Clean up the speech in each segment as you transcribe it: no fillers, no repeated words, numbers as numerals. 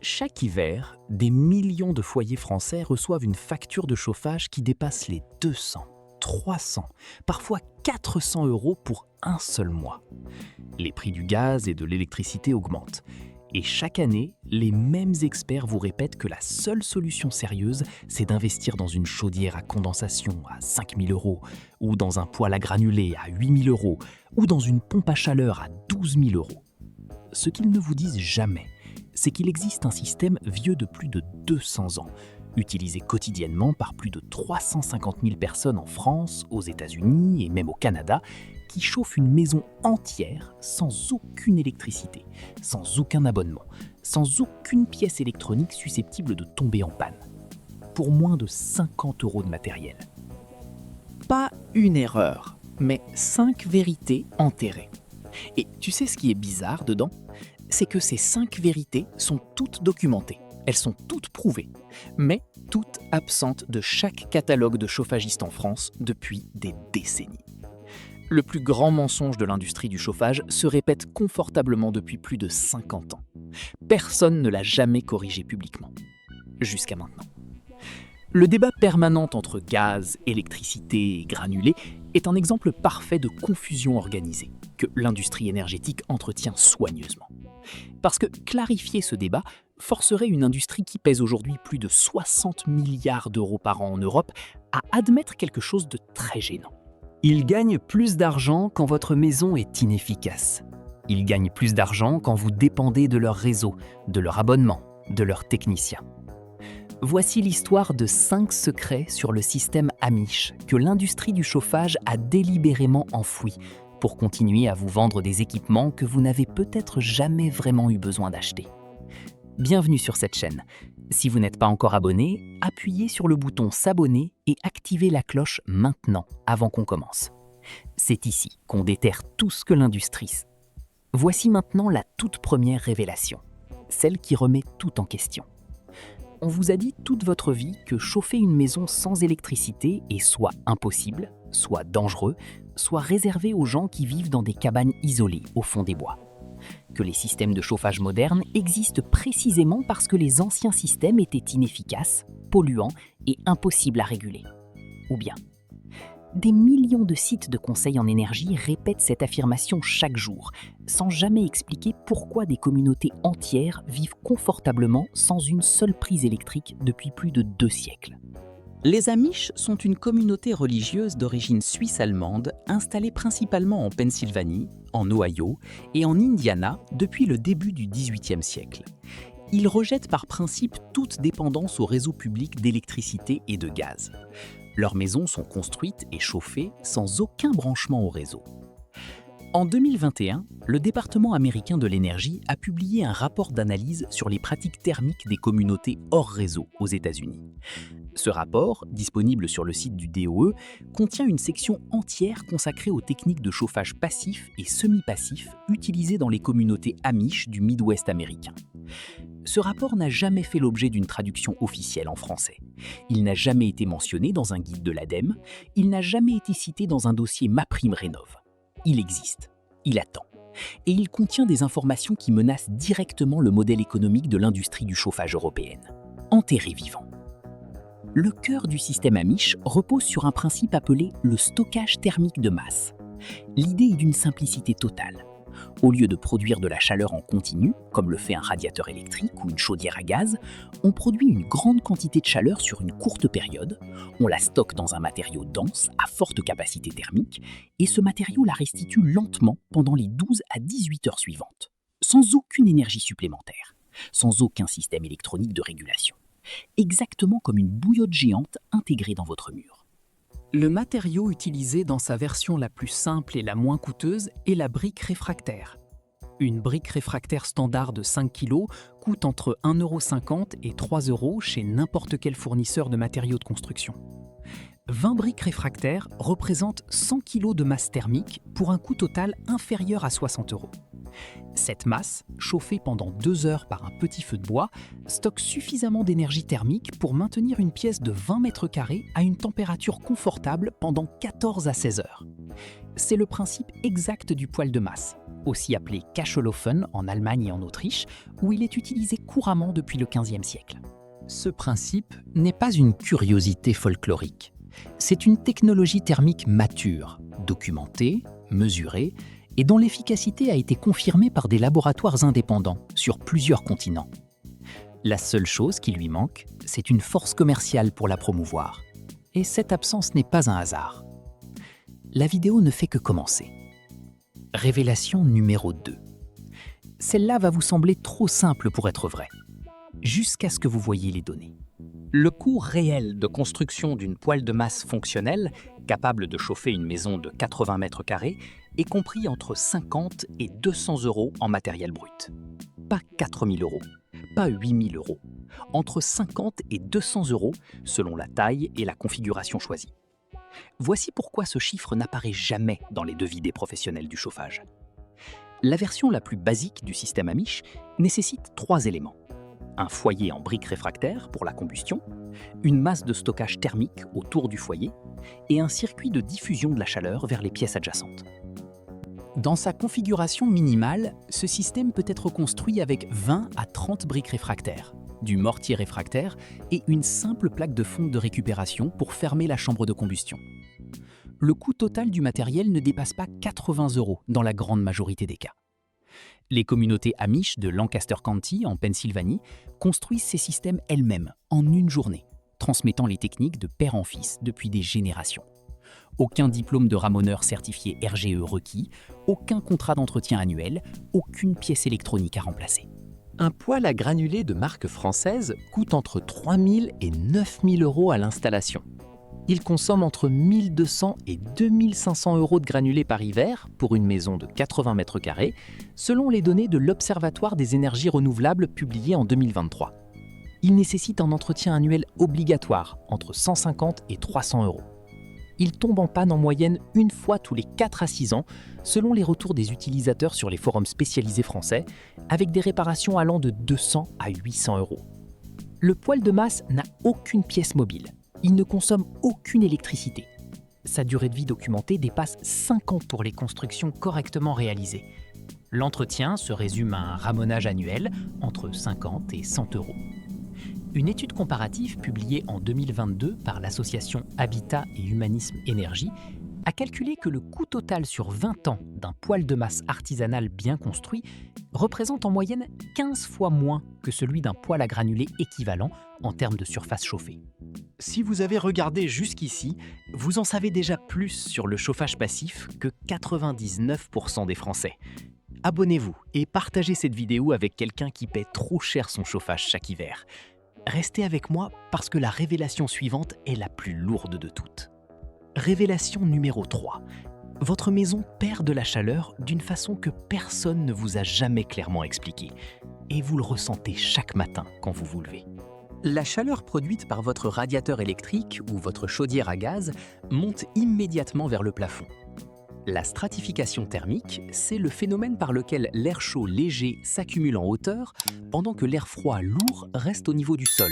Chaque hiver, des millions de foyers français reçoivent une facture de chauffage qui dépasse les 200, 300, parfois 400 euros pour un seul mois. Les prix du gaz et de l'électricité augmentent. Et chaque année, les mêmes experts vous répètent que la seule solution sérieuse, c'est d'investir dans une chaudière à condensation à 5 000 euros, ou dans un poêle à granulés à 8 000 euros, ou dans une pompe à chaleur à 12 000 euros. Ce qu'ils ne vous disent jamais, c'est qu'il existe un système vieux de plus de 200 ans, utilisé quotidiennement par plus de 350 000 personnes en France, aux États-Unis et même au Canada, qui chauffe une maison entière sans aucune électricité, sans aucun abonnement, sans aucune pièce électronique susceptible de tomber en panne, pour moins de 50 euros de matériel. Pas une erreur, mais 5 vérités enterrées. Et tu sais ce qui est bizarre dedans ? C'est que ces 5 vérités sont toutes documentées, elles sont toutes prouvées, mais toutes absentes de chaque catalogue de chauffagistes en France depuis des décennies. Le plus grand mensonge de l'industrie du chauffage se répète confortablement depuis plus de 50 ans. Personne ne l'a jamais corrigé publiquement. Jusqu'à maintenant. Le débat permanent entre gaz, électricité et granulés est un exemple parfait de confusion organisée, que l'industrie énergétique entretient soigneusement. Parce que clarifier ce débat forcerait une industrie qui pèse aujourd'hui plus de 60 milliards d'euros par an en Europe à admettre quelque chose de très gênant. Ils gagnent plus d'argent quand votre maison est inefficace. Ils gagnent plus d'argent quand vous dépendez de leur réseau, de leur abonnement, de leurs techniciens. Voici l'histoire de 5 secrets sur le système Amish que l'industrie du chauffage a délibérément enfouis pour continuer à vous vendre des équipements que vous n'avez peut-être jamais vraiment eu besoin d'acheter. Bienvenue sur cette chaîne. Si vous n'êtes pas encore abonné, appuyez sur le bouton s'abonner et activez la cloche maintenant, avant qu'on commence. C'est ici qu'on déterre tout ce que l'industrie. Voici maintenant la toute première révélation, celle qui remet tout en question. On vous a dit toute votre vie que chauffer une maison sans électricité est soit impossible, soit dangereux, soit réservé aux gens qui vivent dans des cabanes isolées au fond des bois. Que les systèmes de chauffage modernes existent précisément parce que les anciens systèmes étaient inefficaces, polluants et impossibles à réguler. Ou bien, des millions de sites de conseils en énergie répètent cette affirmation chaque jour, sans jamais expliquer pourquoi des communautés entières vivent confortablement sans une seule prise électrique depuis plus de 2 siècles. Les Amish sont une communauté religieuse d'origine suisse-allemande installée principalement en Pennsylvanie, en Ohio et en Indiana depuis le début du XVIIIe siècle. Ils rejettent par principe toute dépendance au réseau public d'électricité et de gaz. Leurs maisons sont construites et chauffées sans aucun branchement au réseau. En 2021, le département américain de l'énergie a publié un rapport d'analyse sur les pratiques thermiques des communautés hors réseau aux États-Unis. Ce rapport, disponible sur le site du DOE, contient une section entière consacrée aux techniques de chauffage passif et semi-passif utilisées dans les communautés Amish du Midwest américain. Ce rapport n'a jamais fait l'objet d'une traduction officielle en français. Il n'a jamais été mentionné dans un guide de l'ADEME, il n'a jamais été cité dans un dossier MaPrimeRénov'. Il existe, il attend, et il contient des informations qui menacent directement le modèle économique de l'industrie du chauffage européenne. Enterré vivant. Le cœur du système Amish repose sur un principe appelé le stockage thermique de masse. L'idée est d'une simplicité totale. Au lieu de produire de la chaleur en continu, comme le fait un radiateur électrique ou une chaudière à gaz, on produit une grande quantité de chaleur sur une courte période, on la stocke dans un matériau dense à forte capacité thermique, et ce matériau la restitue lentement pendant les 12 à 18 heures suivantes, sans aucune énergie supplémentaire, sans aucun système électronique de régulation. Exactement comme une bouillotte géante intégrée dans votre mur. Le matériau utilisé dans sa version la plus simple et la moins coûteuse est la brique réfractaire. Une brique réfractaire standard de 5 kg coûte entre 1,50 € et 3 € chez n'importe quel fournisseur de matériaux de construction. 20 briques réfractaires représentent 100 kg de masse thermique pour un coût total inférieur à 60 €. Cette masse, chauffée pendant 2 heures par un petit feu de bois, stocke suffisamment d'énergie thermique pour maintenir une pièce de 20 mètres carrés à une température confortable pendant 14 à 16 heures. C'est le principe exact du poêle de masse. aussi appelé Kachelofen en Allemagne et en Autriche, où il est utilisé couramment depuis le XVe siècle. Ce principe n'est pas une curiosité folklorique. C'est une technologie thermique mature, documentée, mesurée, et dont l'efficacité a été confirmée par des laboratoires indépendants sur plusieurs continents. La seule chose qui lui manque, c'est une force commerciale pour la promouvoir. Et cette absence n'est pas un hasard. La vidéo ne fait que commencer. Révélation numéro 2. Celle-là va vous sembler trop simple pour être vraie, jusqu'à ce que vous voyiez les données. Le coût réel de construction d'une poêle de masse fonctionnelle, capable de chauffer une maison de 80 mètres carrés, est compris entre 50 et 200 € en matériel brut. Pas 4 000 €, pas 8 000 €, entre 50 et 200 € selon la taille et la configuration choisie. Voici pourquoi ce chiffre n'apparaît jamais dans les devis des professionnels du chauffage. La version la plus basique du système Amish nécessite 3 éléments. Un foyer en briques réfractaires pour la combustion, une masse de stockage thermique autour du foyer et un circuit de diffusion de la chaleur vers les pièces adjacentes. Dans sa configuration minimale, ce système peut être construit avec 20 à 30 briques réfractaires, du mortier réfractaire et une simple plaque de fonte de récupération pour fermer la chambre de combustion. Le coût total du matériel ne dépasse pas 80 € dans la grande majorité des cas. Les communautés Amish de Lancaster County, en Pennsylvanie, construisent ces systèmes elles-mêmes en une journée, transmettant les techniques de père en fils depuis des générations. Aucun diplôme de ramoneur certifié RGE requis, aucun contrat d'entretien annuel, aucune pièce électronique à remplacer. Un poêle à granulés de marque française coûte entre 3 000 et 9 000 € à l'installation. Il consomme entre 1 200 et 2 500 € de granulés par hiver pour une maison de 80 mètres carrés, selon les données de l'Observatoire des énergies renouvelables publiées en 2023. Il nécessite un entretien annuel obligatoire entre 150 et 300 €. Il tombe en panne en moyenne une fois tous les 4 à 6 ans, selon les retours des utilisateurs sur les forums spécialisés français, avec des réparations allant de 200 à 800 €. Le poêle de masse n'a aucune pièce mobile. Il ne consomme aucune électricité. Sa durée de vie documentée dépasse 5 ans pour les constructions correctement réalisées. L'entretien se résume à un ramonage annuel entre 50 et 100 €. Une étude comparative publiée en 2022 par l'association Habitat et Humanisme Énergie a calculé que le coût total sur 20 ans d'un poêle de masse artisanal bien construit représente en moyenne 15 fois moins que celui d'un poêle à granulés équivalent en termes de surface chauffée. Si vous avez regardé jusqu'ici, vous en savez déjà plus sur le chauffage passif que 99% des Français. Abonnez-vous et partagez cette vidéo avec quelqu'un qui paie trop cher son chauffage chaque hiver. Restez avec moi parce que la révélation suivante est la plus lourde de toutes. Révélation numéro 3. Votre maison perd de la chaleur d'une façon que personne ne vous a jamais clairement expliquée. Et vous le ressentez chaque matin quand vous vous levez. La chaleur produite par votre radiateur électrique ou votre chaudière à gaz monte immédiatement vers le plafond. La stratification thermique, c'est le phénomène par lequel l'air chaud léger s'accumule en hauteur pendant que l'air froid lourd reste au niveau du sol,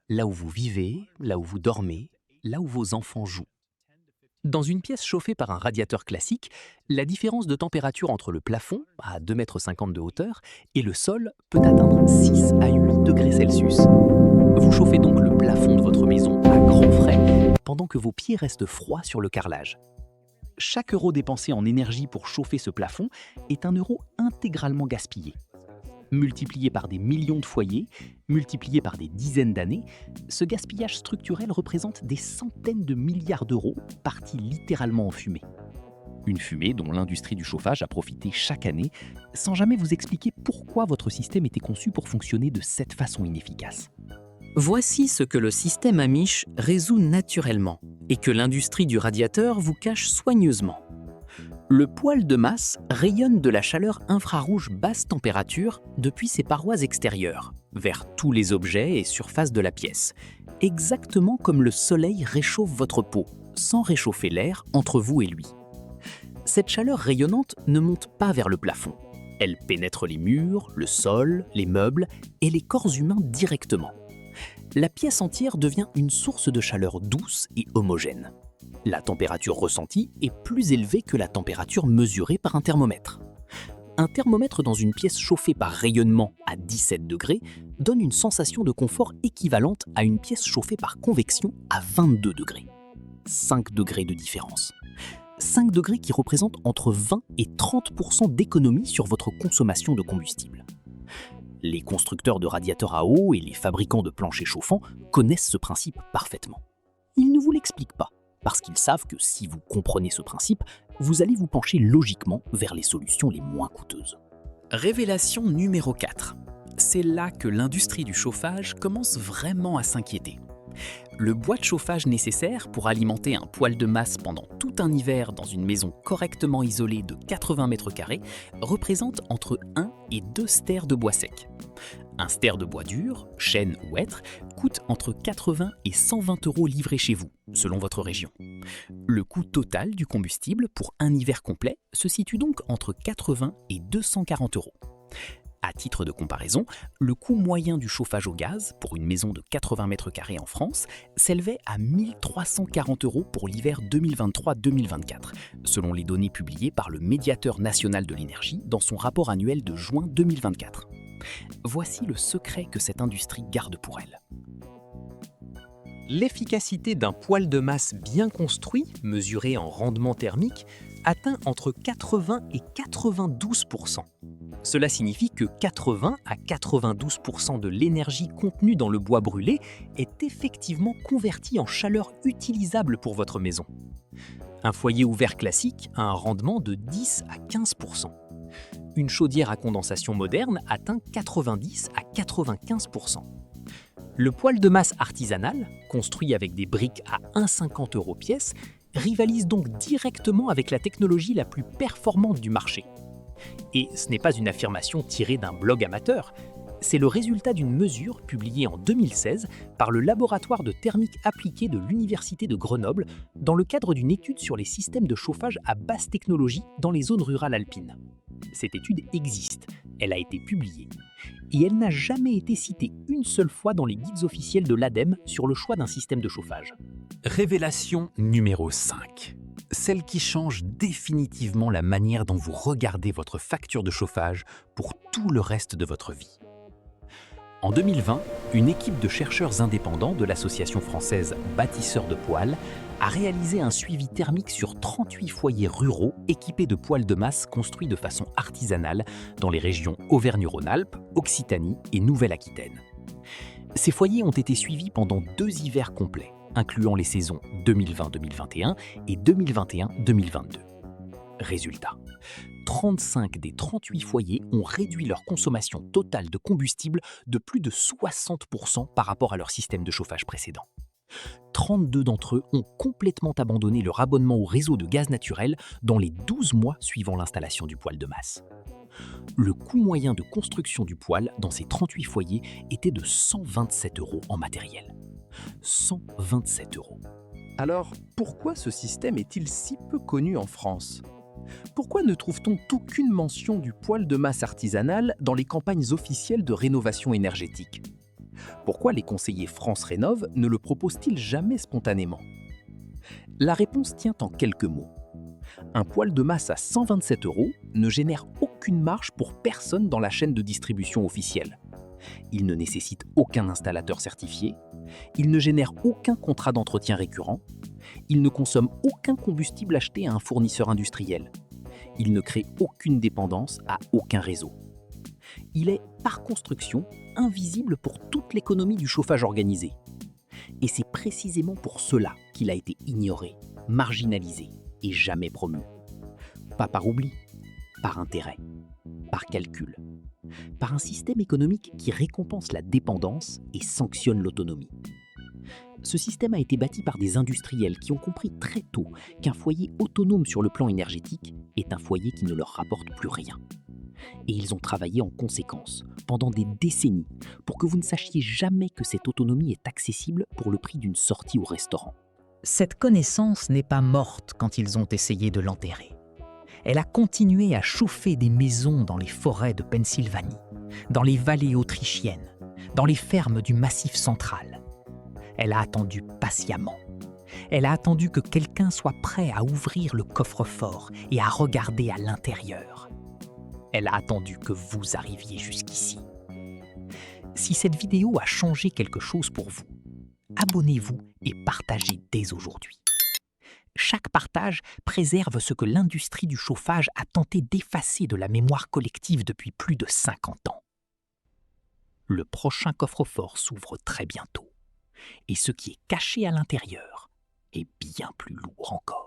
là où vous vivez, là où vous dormez, là où vos enfants jouent. Dans une pièce chauffée par un radiateur classique, la différence de température entre le plafond, à 2,50 m de hauteur, et le sol peut atteindre 6 à 8 degrés Celsius. Vous chauffez donc le plafond de votre maison à grands frais, pendant que vos pieds restent froids sur le carrelage. Chaque euro dépensé en énergie pour chauffer ce plafond est un euro intégralement gaspillé. Multiplié par des millions de foyers, multiplié par des dizaines d'années, ce gaspillage structurel représente des centaines de milliards d'euros partis littéralement en fumée. Une fumée dont l'industrie du chauffage a profité chaque année, sans jamais vous expliquer pourquoi votre système était conçu pour fonctionner de cette façon inefficace. Voici ce que le système Amish résout naturellement et que l'industrie du radiateur vous cache soigneusement. Le poêle de masse rayonne de la chaleur infrarouge basse température depuis ses parois extérieures, vers tous les objets et surfaces de la pièce, exactement comme le soleil réchauffe votre peau, sans réchauffer l'air entre vous et lui. Cette chaleur rayonnante ne monte pas vers le plafond. Elle pénètre les murs, le sol, les meubles et les corps humains directement. La pièce entière devient une source de chaleur douce et homogène. La température ressentie est plus élevée que la température mesurée par un thermomètre. Un thermomètre dans une pièce chauffée par rayonnement à 17 degrés donne une sensation de confort équivalente à une pièce chauffée par convection à 22 degrés. 5 degrés de différence. 5 degrés qui représentent entre 20 et 30% d'économie sur votre consommation de combustible. Les constructeurs de radiateurs à eau et les fabricants de planchers chauffants connaissent ce principe parfaitement. Ils ne vous l'expliquent pas, parce qu'ils savent que si vous comprenez ce principe, vous allez vous pencher logiquement vers les solutions les moins coûteuses. Révélation numéro 4. C'est là que l'industrie du chauffage commence vraiment à s'inquiéter. Le bois de chauffage nécessaire pour alimenter un poêle de masse pendant tout un hiver dans une maison correctement isolée de 80 m² représente entre 1 et 2 stères de bois sec. Un stère de bois dur, chêne ou hêtre, coûte entre 80 et 120 € livré chez vous, selon votre région. Le coût total du combustible pour un hiver complet se situe donc entre 80 et 240 €. À titre de comparaison, le coût moyen du chauffage au gaz pour une maison de 80 m² en France s'élevait à 1 340 € pour l'hiver 2023-2024, selon les données publiées par le Médiateur national de l'énergie dans son rapport annuel de juin 2024. Voici le secret que cette industrie garde pour elle. L'efficacité d'un poêle de masse bien construit, mesuré en rendement thermique, atteint entre 80 et 92%. Cela signifie que 80 à 92% de l'énergie contenue dans le bois brûlé est effectivement convertie en chaleur utilisable pour votre maison. Un foyer ouvert classique a un rendement de 10 à 15%. Une chaudière à condensation moderne atteint 90 à 95%. Le poêle de masse artisanal, construit avec des briques à 1,50 € pièce, rivalise donc directement avec la technologie la plus performante du marché. Et ce n'est pas une affirmation tirée d'un blog amateur, c'est le résultat d'une mesure publiée en 2016 par le laboratoire de thermique appliquée de l'Université de Grenoble dans le cadre d'une étude sur les systèmes de chauffage à basse technologie dans les zones rurales alpines. Cette étude existe, elle a été publiée, et elle n'a jamais été citée une seule fois dans les guides officiels de l'ADEME sur le choix d'un système de chauffage. Révélation numéro 5. Celle qui change définitivement la manière dont vous regardez votre facture de chauffage pour tout le reste de votre vie. En 2020, une équipe de chercheurs indépendants de l'association française Bâtisseurs de Poêles a réalisé un suivi thermique sur 38 foyers ruraux équipés de poêles de masse construits de façon artisanale dans les régions Auvergne-Rhône-Alpes, Occitanie et Nouvelle-Aquitaine. Ces foyers ont été suivis pendant 2 hivers complets, incluant les saisons 2020-2021 et 2021-2022. Résultat, 35 des 38 foyers ont réduit leur consommation totale de combustible de plus de 60% par rapport à leur système de chauffage précédent. 32 d'entre eux ont complètement abandonné leur abonnement au réseau de gaz naturel dans les 12 mois suivant l'installation du poêle de masse. Le coût moyen de construction du poêle dans ces 38 foyers était de 127 € en matériel. 127 €. Alors, pourquoi ce système est-il si peu connu en France ? Pourquoi ne trouve-t-on aucune mention du poêle de masse artisanal dans les campagnes officielles de rénovation énergétique ? Pourquoi les conseillers France Rénov' ne le proposent-ils jamais spontanément ? La réponse tient en quelques mots. Un poêle de masse à 127 € ne génère aucune marge pour personne dans la chaîne de distribution officielle. Il ne nécessite aucun installateur certifié, il ne génère aucun contrat d'entretien récurrent, il ne consomme aucun combustible acheté à un fournisseur industriel, il ne crée aucune dépendance à aucun réseau. Il est, par construction, invisible pour toute l'économie du chauffage organisé. Et c'est précisément pour cela qu'il a été ignoré, marginalisé et jamais promu. Pas par oubli, par intérêt, par calcul, par un système économique qui récompense la dépendance et sanctionne l'autonomie. Ce système a été bâti par des industriels qui ont compris très tôt qu'un foyer autonome sur le plan énergétique est un foyer qui ne leur rapporte plus rien. Et ils ont travaillé en conséquence, pendant des décennies, pour que vous ne sachiez jamais que cette autonomie est accessible pour le prix d'une sortie au restaurant. Cette connaissance n'est pas morte quand ils ont essayé de l'enterrer. Elle a continué à chauffer des maisons dans les forêts de Pennsylvanie, dans les vallées autrichiennes, dans les fermes du Massif central. Elle a attendu patiemment. Elle a attendu que quelqu'un soit prêt à ouvrir le coffre-fort et à regarder à l'intérieur. Elle a attendu que vous arriviez jusqu'ici. Si cette vidéo a changé quelque chose pour vous, abonnez-vous et partagez dès aujourd'hui. Chaque partage préserve ce que l'industrie du chauffage a tenté d'effacer de la mémoire collective depuis plus de 50 ans. Le prochain coffre-fort s'ouvre très bientôt, et ce qui est caché à l'intérieur est bien plus lourd encore.